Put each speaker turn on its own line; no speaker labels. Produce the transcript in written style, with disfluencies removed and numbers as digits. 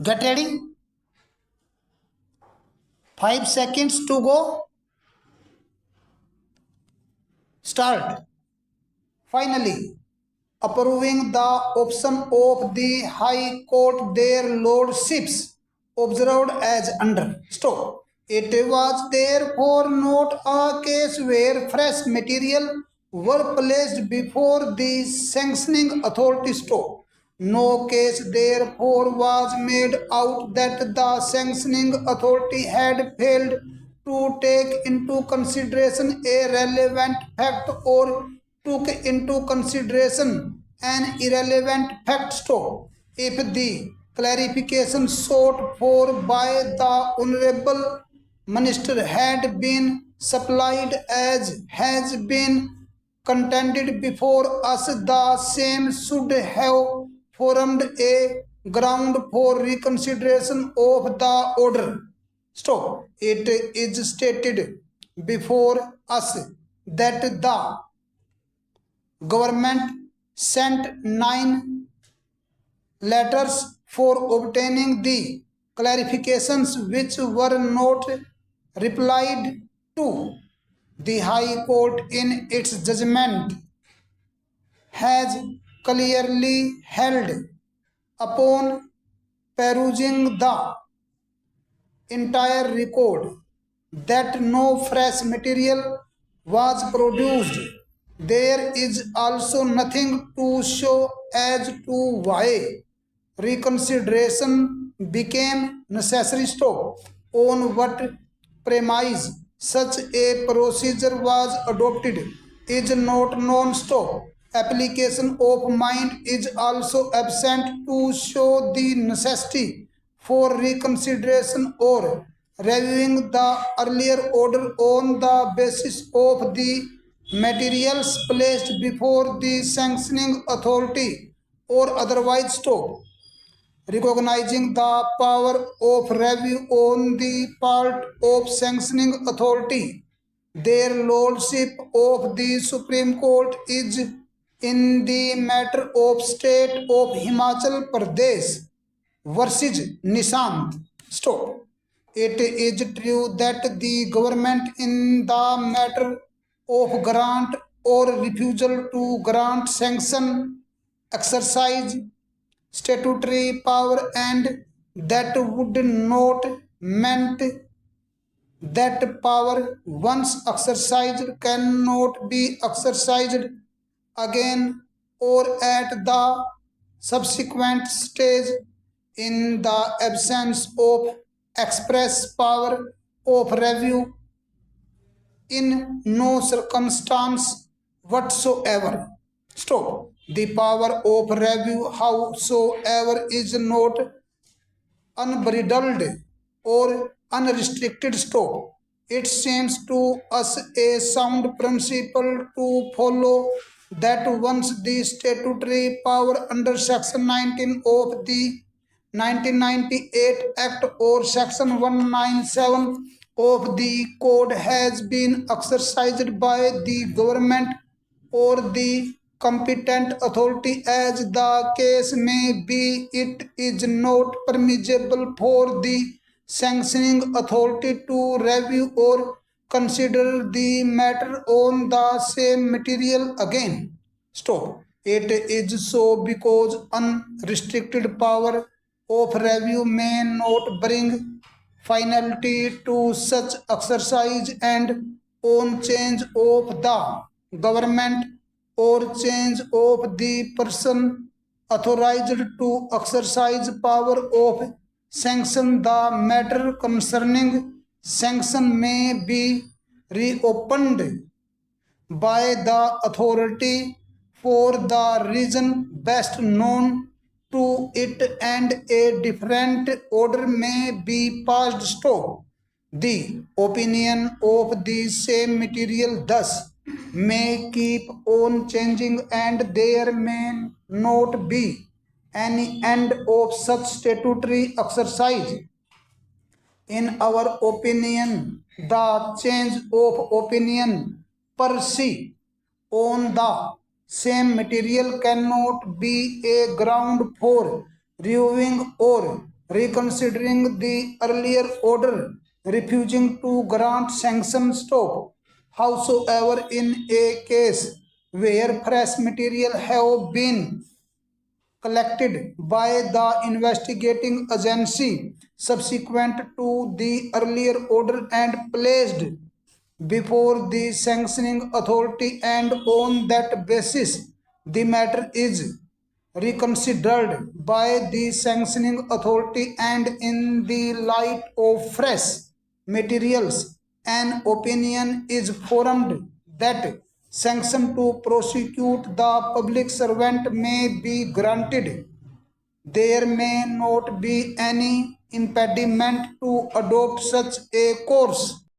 Get ready. 5 seconds to go. Start. Finally, approving the option of the High Court, their lordships observed as under. Stop. It was therefore not a case where fresh material were placed before the sanctioning authority. Stop. No case therefore was made out that the sanctioning authority had failed to take into consideration a relevant fact or took into consideration an irrelevant fact. Stop. If the clarification sought for by the Honorable Minister had been supplied as has been contended before us, the same should have formed a ground for reconsideration of the order. Stop. It is stated before us that the government sent 9 letters for obtaining the clarifications which were not replied to. The High Court, in its judgment, has clearly held upon perusing the entire record that no fresh material was produced. There is also nothing to show as to why reconsideration became necessary. Stop. On what premise such a procedure was adopted is not known. Stop. Application of mind is also absent to show the necessity for reconsideration or reviewing the earlier order on the basis of the materials placed before the sanctioning authority or otherwise. Stop. Recognizing the power of review on the part of sanctioning authority, their lordship of the Supreme Court is in the matter of state of Himachal Pradesh versus Nishant. Stop. It is true that the government in the matter of grant or refusal to grant sanction exercise statutory power, and that would not meant that power once exercised cannot be exercised again or at the subsequent stage in the absence of express power of review in no circumstance whatsoever. Stop. The power of review, howsoever, is not unbridled or unrestricted. Stop. It seems to us a sound principle to follow that once the statutory power under Section 19 of the 1998 Act or Section 197 of the Code has been exercised by the government or the competent authority as the case may be, it is not permissible for the sanctioning authority to review or consider the matter on the same material again. Stop. It is so because unrestricted power of review may not bring finality to such exercise, and on change of the government or change of the person authorized to exercise power of sanction, the matter concerning sanction may be reopened by the authority for the reason best known to it, and a different order may be passed. Stop. The opinion of the same material thus may keep on changing, and there may not be any end of such statutory exercise. In our opinion, the change of opinion per se on the same material cannot be a ground for reviewing or reconsidering the earlier order, refusing to grant sanction stop. Howsoever, in a case where fresh material have been collected by the investigating agency subsequent to the earlier order and placed before the sanctioning authority, and on that basis the matter is reconsidered by the sanctioning authority, and in the light of fresh materials an opinion is formed that sanction to prosecute the public servant may be granted, there may not be any impediment to adopt such a course.